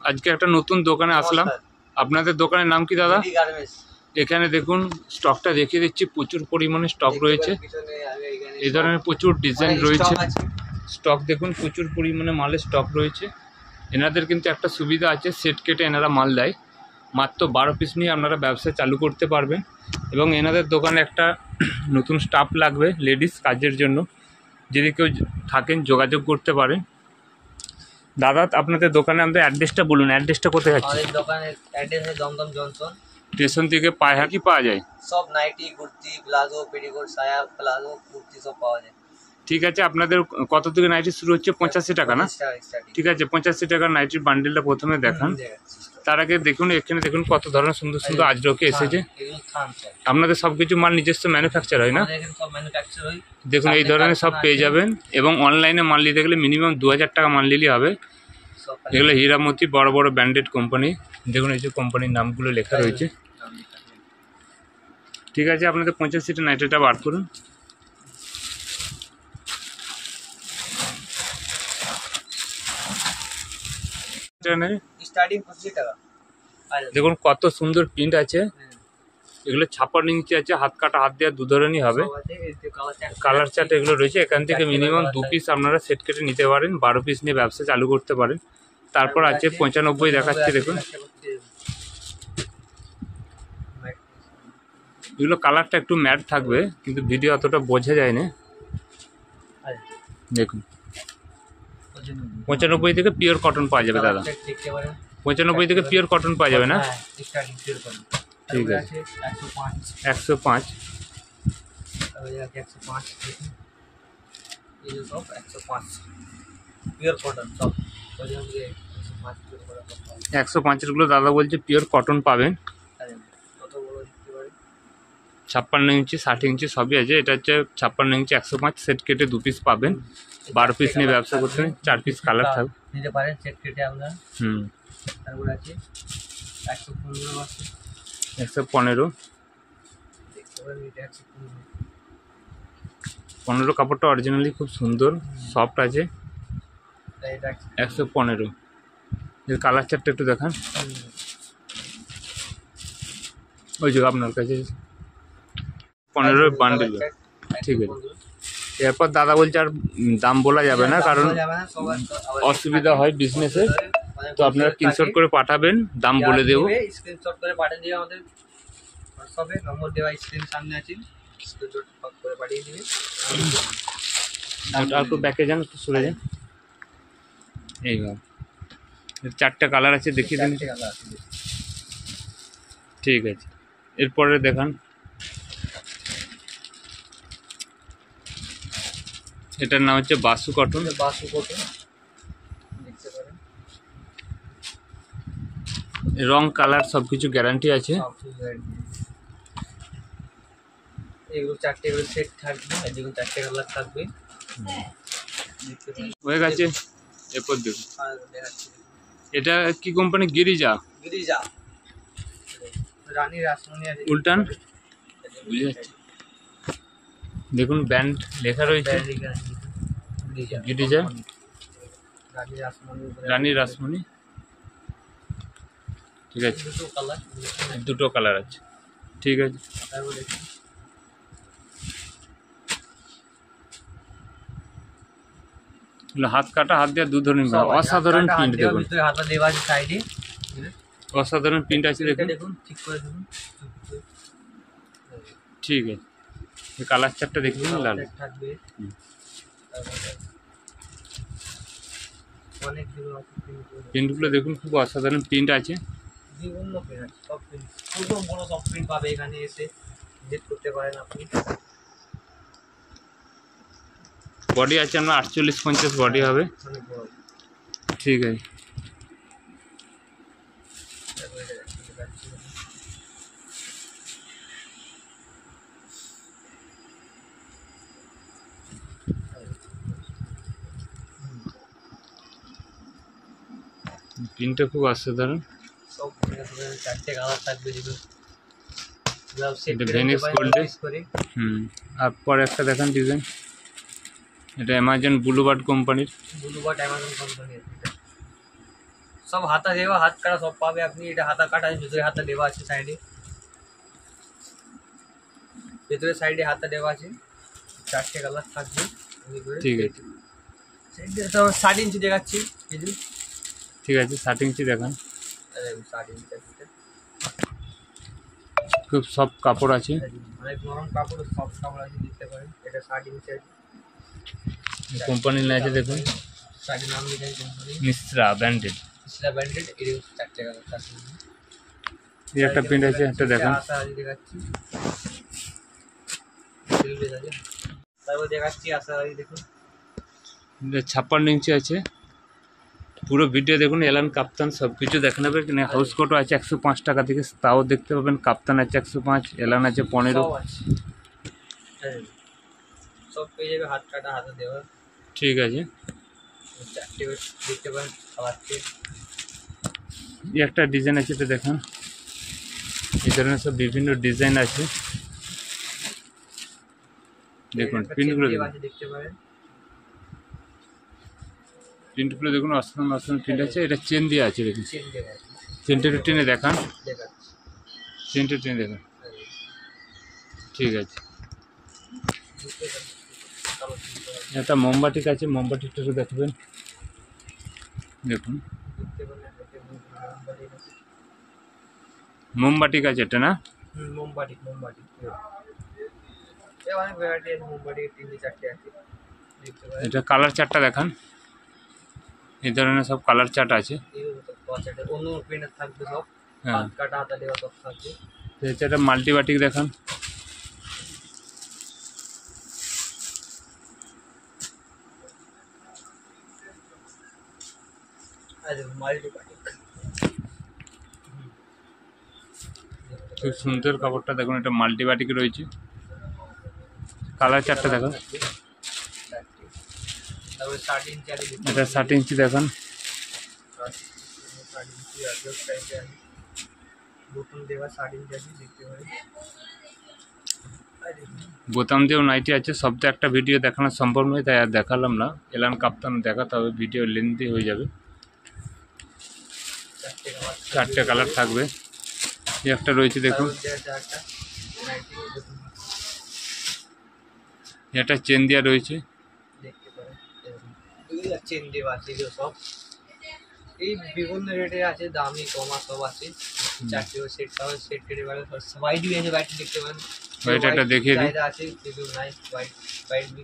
আজকে একটা নতুন দোকানে আসলাম। আপনাদের দোকানের নাম কি দাদা? এখানে দেখুন স্টকটা দেখিয়ে দিচ্ছি, প্রচুর পরিমাণে স্টক রয়েছে। এই ধরনের প্রচুর ডিজাইন রয়েছে। স্টক দেখুন, প্রচুর পরিমাণে মালের স্টক রয়েছে। এনাদের কিন্তু একটা সুবিধা আছে, সেট কেটে এনারা মাল দেয়। মাত্র 12 পিস নিয়ে আপনারা ব্যবসা চালু করতে পারবেন। এবং এনাদের দোকানে একটা নতুন স্টাফ লাগবে লেডিস কাজের জন্য, যদি কেউ থাকেন যোগাযোগ করতে পারেন। দাদা আপনাদের দোকানে আমাদের অ্যাড্রেসটা বলুন, অ্যাড্রেসটা কোথায় আছে? আমাদের দোকানের অ্যাড্রেস আছে দমদম জনসন। স্টেশন থেকে পায়ে হাঁটি পাওয়া যায়? সব নাইটি, কুর্তি, প্লাজো, পেটিকোট, সায়া, প্লাজো, কুর্তি সব পাওয়া যায়। ঠিক আছে, আপনাদের কত থেকে নাইটি শুরু হচ্ছে? 85 টাকা না? ঠিক আছে, 85 টাকার নাইটির বান্ডেলটা প্রথমে দেখান। তার আগে দেখুন, এখানে দেখুন কত ধরনের সুন্দর সুন্দর আজরকে এসেছে। আপনাদের সব কিছু মাল নিজস্ব ম্যানুফ্যাকচার হয় না? দেখুন এই ধরনের সব পেয়ে যাবেন। এবং অনলাইনে মাল নিতে গেলে মিনিমাম 2000 টাকা মাল নিলেই হবে। এগুলো হীরামতি বড় বড় ব্র্যান্ডেড কোম্পানি। দেখুন এই যে কোম্পানির নামগুলো লেখা রয়েছে। ঠিক আছে, আপনাদের 85 টা নাইটিটা বার করুন। দেখুন কত সুন্দর প্রিন্ট আছে। এগুলো 56 ইঞ্চি আছে, হাত কাটা, হাত দেওয়া দু ধরনেরই হবে। কালার চার্ট এগুলো রয়েছে। এখান থেকে মিনিমাম 2 পিস আপনারা সেট কেটে নিতে পারেন, 12 পিস নিয়ে ব্যবসা চালু করতে পারেন। তারপর আছে 95 দেখাচ্ছে। দেখুন এগুলো কালারটা একটু ম্যাট থাকবে, কিন্তু ভিডিও অতটা বোঝা যায় না। দেখুন 95 থেকে পিওর কটন পাওয়া যাবে দাদা। 95 থেকে পিওর কটন পাওয়া যাবে না? ঠিক আছে, 105 105 গুলো দাদা বলছে পিওর কটন পাবেন। 56 ইঞ্চি 60 ইঞ্চি সবই আছে। এটা হচ্ছে 56 ইঞ্চি 105 সেট কেটে 2 পিস পাবেন। 12 পিস নিয়ে ব্যবসা করতে 4 পিস কালার থাকবে নিতে পারেন সেট কেটে আপনারা। তারপর আছে 115 15 কাপড়টা অরিজিনালি খুব সুন্দর, সফট আছে। 115 এর কালার চারটা একটু দেখান। ওই যে আপনার কাছে 15 বান্ডেল। ঠিক আছে, এরপর দাদা বলছে আর দাম বলা যাবে না, কারণ অসুবিধা হয় বিজনেসে। তো আপনারা স্ক্রিনশট করে পাঠাবেন, দাম বলে দেবো। স্ক্রিনশট করে পাঠিয়ে দিও আমাদের হোয়াটসঅ্যাপে, নম্বর দেওয়া স্ক্রিন সামনে আছে, স্ক্রিনশট করে পাঠিয়ে দিবেন। আর একটু ব্যাকে যান, একটু সরে যান। এইভাবে 4টা কালার আছে, দেখিয়ে দিন। ঠিক আছে, এরপরে দেখান। এটার নাম হচ্ছে বাসু কটন। বাসু কটন দেখতে পারেন। রং কালার সবকিছু গ্যারান্টি আছে। এগুলো 4টে করে সেট থাকবে, আর যেগুলো 4টে কালার থাকবে। হয়ে গেছে। এরপর দেখুন এটা কি কোম্পানি? গিরিজা। গিরিজা রানী রাসমণি আছে। উল্টান, বুঝে যাচ্ছে। দেখুন ব্যান্ড লেখা রয়েছে গিরিজা, রানী রাসমণি। ঠিক আছে, দুটো কালার আছে। ঠিক আছে, হাত কাটা, হাত দেওয়া দু ধরনের। অসাধারণ প্রিন্ট দেখুন, অসাধারণ প্রিন্ট আছে। দেখুন ঠিক করে দেখুন। ঠিক আছে, কালার চারটা দেখুন। লাল প্রিন্টগুলো দেখুন, খুব অসাধারণ প্রিন্ট আছে। বিভিন্ন প্রিন্ট আছে, সব প্রিন্ট, ছোট বড় সব প্রিন্ট পাবে এখানে এসে ভিজিট করতে পারেন আপনি। বডি আছে আমরা 48-50 বডি হবে। ঠিক আছে, প্রিন্টটা খুব অসাধারণ। সব 4টে কালার থাকবে। এটা ভেনিস গোল্ডে। আর পরে একটা দেখান ডিজাইন। এটা অ্যামাজন ব্লুবার্ড কোম্পানির। ব্লুবার্ড অ্যামাজন কোম্পানির। সব হাতা দেওয়া, হাত কাটা সব পাবে আপনি। এটা হাতা কাটা আছে, ভিতরে হাতা দেওয়া আছে সাইডে, ভিতরে সাইডে হাতা দেওয়া আছে, 4টে কালার থাকবে। ঠিক আছে, 60 ইঞ্চি দেখাচ্ছি কিছু। ঠিক আছে, 60 ইঞ্চি দেখান। 60 ইঞ্চি খুব সফট কাপড় আছে, অনেক নরম কাপড়, সফট কাপড় আছে, দেখতে পারেন। এটা 60 ইঞ্চি আছে, কোম্পানির আছে দেখুন, শাড়ির নাম লিখেছে company Mishra branded. Mishra branded. এর 4টে কালার থাকবে। এই একটা প্রিন্ট আছে, একটা দেখান। আশা আজ দেখাচ্ছি, সিলভের আছে। তারপর দেখাচ্ছি আশা আজ, দেখুন 56 ইঞ্চি আছে। পুরো ভিডিও দেখুন, এলান কাপ্তান সব কিছু দেখে নেবে। এখানে হাউস কোটও আছে 105 টাকা থেকে, তাও দেখতে পাবেন। কাপ্তান আছে 105, এলান আছে 15। সব আছে, সব পেয়ে যাবে, হাত কাটা, হাতে দেওয়া। ঠিক আছে, 4টে দেখতে পারেন কালারকে। এই একটা ডিজাইন আছে, এটা দেখান। এই ধরনের সব বিভিন্ন ডিজাইন আছে, দেখুন প্রিন্টগুলো দেখুন, দেখতে পারেন। প্রিন্টগুলো দেখুন, অসাধারণ অসাধারণ প্রিন্ট আছে। এটা চেন দিয়ে আছে, দেখুন চেন দেওয়া আছে, চেনটা টেনে দেখান, দেখাচ্ছি। চেনটা টেনে দেখান। ঠিক আছে, একটা মোমবাতি আছে, মোমবাতিটা দেখবেন, দেখুন মোমবাতি আছে এটা না, মোমবাতি। অনেক ভ্যারাইটি আছে মোমবাতি, 3-4টে আছে, দেখতে পারেন। এটা কালার চার্টটা দেখান। এই ধরনের সব কালার চার্ট আছে, অন্য প্রিন্টার থাকবে সব, হ্যাঁ। হাত কাটা, হাতা দেওয়া সব থাকবে। এটা মাল্টিবাটিক দেখান। খুব সুন্দর কাপড়টা দেখুন, এটা মাল্টিবাটিক রয়েছে। কালার চার্টটা দেখান। তারপরে 60 ইঞ্চি আছে, এটা 60 ইঞ্চি দেখান। 60 ইঞ্চি আছে, বোতাম দেওয়া 60 ইঞ্চি আছে, দেখতে পারেন। বোতাম দিয়েও নাইটি আছে। সব তো একটা ভিডিও দেখানো সম্ভব নয়, তাই আর দেখালাম না। এলান কাপ্তান দেখাতে হবে, ভিডিও লেন্থি হয়ে যাবে। 4টে কালার থাকবে। এই একটা রয়েছে দেখুন, এটা চেন দেওয়া রয়েছে, দেখতে পারেন। চেন দেওয়া আছে, এগুলো সব এই বিভিন্ন রেটে আছে, দামি কমা সব আছে। 4টে সেট পাবেন, সেট কেটে পাবেন। হোয়াইট বি আছে, হোয়াইট দেখতে পারেন। হোয়াইট একটা দেখিয়ে দিই। আছে, কিন্তু নাইস হোয়াইট বি।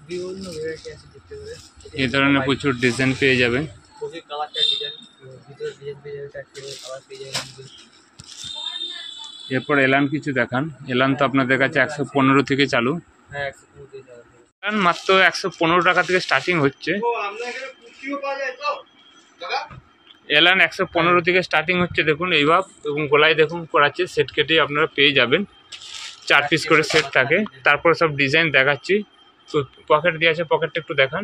বিভিন্ন ভ্যারাইটি আছে, দেখতে পারেন। এই ধরনের প্রচুর ডিজাইন পেয়ে যাবেন। প্রচুর কালারটা ডিজাইন, ভিতরে ডিজাইন পেয়ে যাবে, 4টে কালার পেয়ে যাবেন। এরপর এলান কিছু দেখান। এলান তো আপনাদের কাছে 115 থেকে চালু। হ্যাঁ, 115 টাকা। এলান মাত্র 115 টাকা থেকে স্টার্টিং হচ্ছে। এলান 115 থেকে স্টার্টিং হচ্ছে, দেখুন এইভাব। এবং গলায় দেখুন করাচ্ছে, সেট কেটে আপনারা পেয়ে যাবেন। 4 পিস করে সেট থাকে। তারপর সব ডিজাইন দেখাচ্ছি। তো পকেট দিয়ে আছে, পকেটটা একটু দেখান।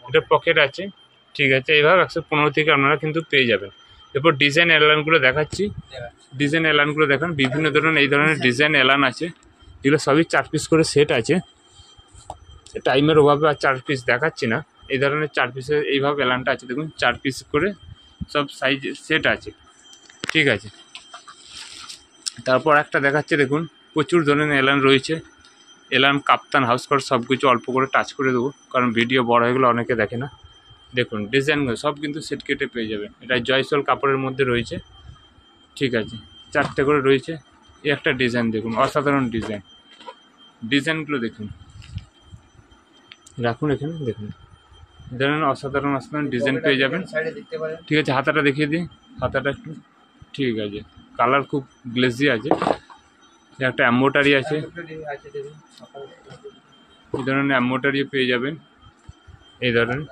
এটা পকেট আছে, ঠিক আছে। এইভাবে 115 থেকে আপনারা কিন্তু পেয়ে যাবেন। এরপর ডিজাইন এলানগুলো দেখাচ্ছি। ডিজাইন এলানগুলো দেখান, বিভিন্ন ধরনের এই ধরনের ডিজাইন এলান আছে, যেগুলো সবই 4 পিস করে সেট আছে। টাইমের অভাবে আর 4 পিস দেখাচ্ছি না। এই ধরনের 4 পিসের এইভাবে এলানটা আছে, দেখুন 4 পিস করে সব সাইজ সেট আছে, ঠিক আছে। তারপর একটা দেখাচ্ছে, দেখুন প্রচুর ধরনের এলান রয়েছে। এলান কাপ্তান হাউস কোট সব কিছু অল্প করে টাচ করে দেবো, কারণ ভিডিও বড় হয়ে গেলে অনেকে দেখে না। দেখুন ডিজাইনগুলো সব কিন্তু সেট কেটে পেয়ে যাবেন। এটা জয়সল কাপড়ের মধ্যে রয়েছে, ঠিক আছে। 4টে করে রয়েছে। এই একটা ডিজাইন দেখুন, অসাধারণ ডিজাইন। ডিজাইনগুলো দেখুন, রাখুন এখানে, দেখুন এই ধরনের অসাধারণ অসাধারণ ডিজাইন পেয়ে যাবেন, ঠিক আছে। হাতাটা দেখিয়ে দিই, হাতাটা একটু, ঠিক আছে। কালার খুব গ্লেজি আছে। একটা এম্বোটারি আছে, এই ধরনের এম্বোটারিও পেয়ে যাবেন, এই ধরনের।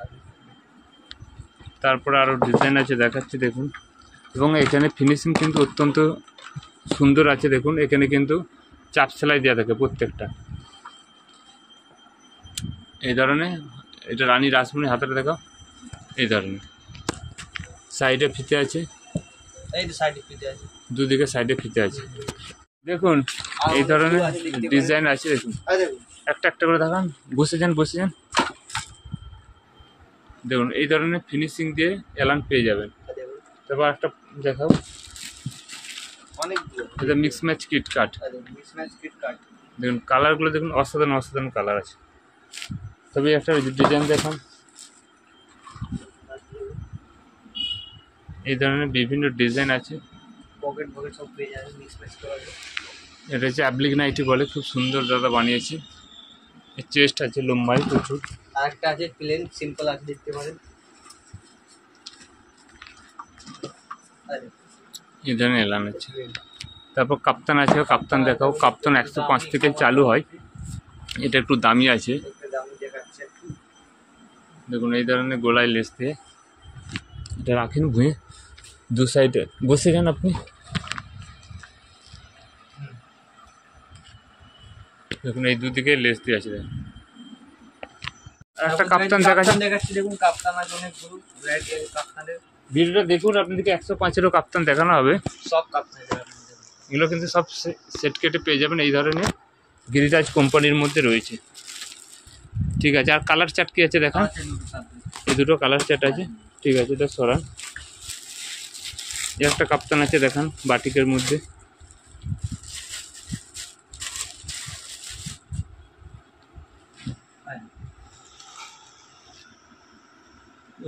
তারপরে আরও ডিজাইন আছে, দেখাচ্ছি দেখুন। এবং এখানে ফিনিশিং কিন্তু অত্যন্ত সুন্দর আছে, দেখুন। এখানে কিন্তু চাপ সেলাই দেওয়া থাকে প্রত্যেকটা, এই ধরনের। এটা রানী রাসমণি, হাতাটা দেখাও, এই ধরনের। সাইডে ফিতে আছে, দুদিকে সাইডে ফিতে আছে, দেখুন এই ধরনের ডিজাইন আছে। দেখুন একটা একটা করে দেখান, বসে যান, বসে যান। দেখুন এই ধরনের ফিনিশিং দিয়ে এলান পেয়ে যাবেন। দেখুন তারপর একটা দেখাও, অনেকগুলো এটা মিক্স ম্যাচ কিট কাট। মিক্স ম্যাচ কিট কাট। দেখুন কালারগুলো দেখুন, অসাধারণ অসাধারণ কালার আছে। তবে একটা ডিজাইন দেখান, এই ধরনের বিভিন্ন ডিজাইন আছে। পকেট পকেট সব পেয়ে যাবেন মিক্স ম্যাচ করা আছে। এটা হচ্ছে অ্যাপ্লিক নাইটি বলে, খুব সুন্দর দাদা বানিয়েছে। এর চেস্ট আছে লম্বাই প্রচুর। আরেকটা আছে প্লেন সিম্পল আছে, দেখতে পারেন। এই ধরনের এলান আছে। তারপর কাপ্তান আছে, কাপ্তান দেখাও। কাপ্তান 105 থেকে চালু হয়, এটা একটু দামি আছে। দেখুন এই ধরনের গোলায় লেস দিয়ে এটা রাখেন ভুঁয়ে, দু সাইডে বসে যান আপনি। দেখুন এই দুদিকে লেস দিয়ে আছে। একটা কাপ্তান দেখাচ্ছি, দেখুন কাপ্তান আছে অনেকগুলো ভ্যারাইটি আছে কাপ্তানের। ভিডিওটা দেখুন, আপনাদেরকে 105-এরও কাপ্তান দেখানো হবে। সব কাপ্তান এগুলো কিন্তু সব সেট কেটে পেয়ে যাবেন। এই ধরনের গিরিরাজ কোম্পানির মধ্যে রয়েছে। ঠিক আছে, আর কালার চার্ট কি আছে দেখা, এই দুটো কালার চার্ট আছে। ঠিক আছে, এটা সরান। একটা কাপ্তান আছে দেখান বাটিকের মধ্যে।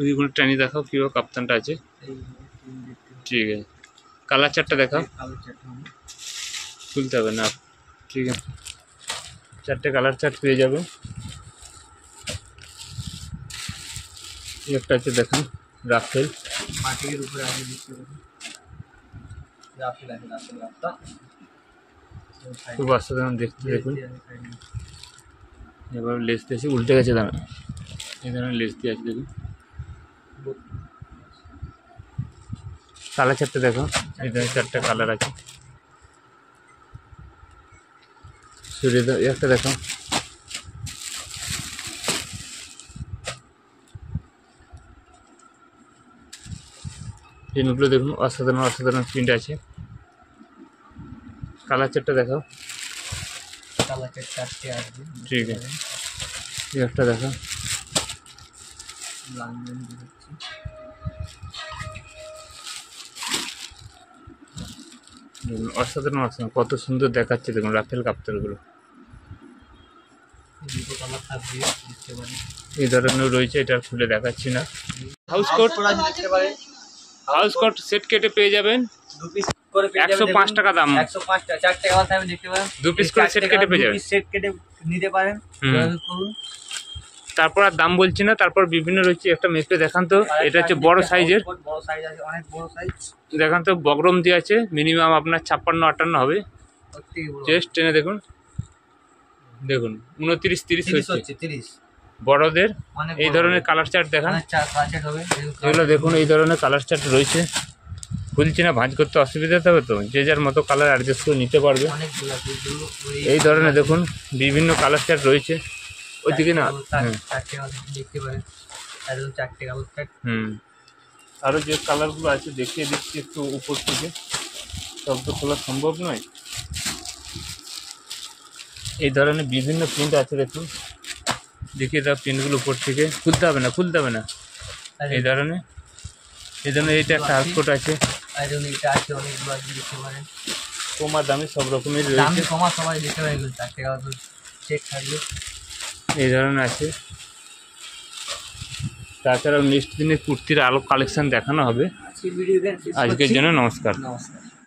ওইগুলো টানি দেখাও কীভাবে কাপ্তানটা আছে। ঠিক আছে, কালার চার্টটা দেখাও। খুলতে হবে না, ঠিক আছে। 4টে কালার চার্ট পেয়ে যাবে। একটা আছে দেখুন রাফেল, মাটির উপরে আছে, দেখতে পাবেন রাফেল আছে, রাফেল রাফটা খুব অসাধারণ দেখতে। দেখুন এবার লেস দিয়েছে, উল্টে গেছে দাঁড়া, এই ধরনের লেস দিয়ে আছে। দেখুন কালার চারটে দেখো, এই ধরনের 4টে কালার আছে। সরিয়ে দাও, একটা দেখো। প্রিন্টগুলো দেখুন, অসাধারণ অসাধারণ প্রিন্ট আছে। কালার চারটে দেখাও। কালার চারটে আসবে, ঠিক আছে। একটা দেখো, অসাধারণ অসাধারণ, কত সুন্দর দেখাচ্ছে দেখুন রাফেল কাপ্তানগুলো। এই ধরনের রয়েছে, এটা খুলে দেখাচ্ছি না। House coat, house coat set কেটে পেয়ে যাবেন 2 পিস করে, 105 টাকা দাম। 105 টাকা, 4 টাকা দাম দেখতে পারেন। 2 পিস করে সেট কেটে পেয়ে যাবেন, সেট কেটে নিতে পারেন। তারপর আর দাম বলছি না। তারপর বিভিন্ন রয়েছে, একটা মেপে দেখান তো। এটা হচ্ছে বড় সাইজের, বড় সাইজ আছে, অনেক বড় সাইজ দেখান তো। বগরম দিয়ে আছে, মিনিমাম আপনার 56-58 হবে। চেস্ট টেনে দেখুন, দেখুন 29-30 হচ্ছে 30 বড়দের। এই ধরনের কালার চার্ট দেখান, এগুলো দেখুন। এই ধরনের কালার চার্ট রয়েছে, খুলছি না, ভাঁজ করতে অসুবিধা হবে তো, যে যার মতো কালার অ্যাডজাস্ট করে নিতে পারবে। এই ধরনের দেখুন বিভিন্ন কালার চার্ট রয়েছে। ওইদিকে না, আরও যে কালারগুলো আছে দেখিয়ে দিচ্ছি একটু উপর থেকে, সব তো খোলা সম্ভব নয়। এই ধরনের বিভিন্ন প্রিন্ট আছে দেখুন, দেখিয়ে দাও প্রিন্টগুলো উপর থেকে। খুলতে হবে না, খুলতে হবে না। এই ধরনের এইটা একটা হাউস কোট আছে, কমা দামে সব রকমের রয়েছে। এই ধরনের আছে। তাছাড়াও নেক্সট দিনে কুর্তির আলো কালেকশন দেখানো হবে। আজকের জন্য নমস্কার।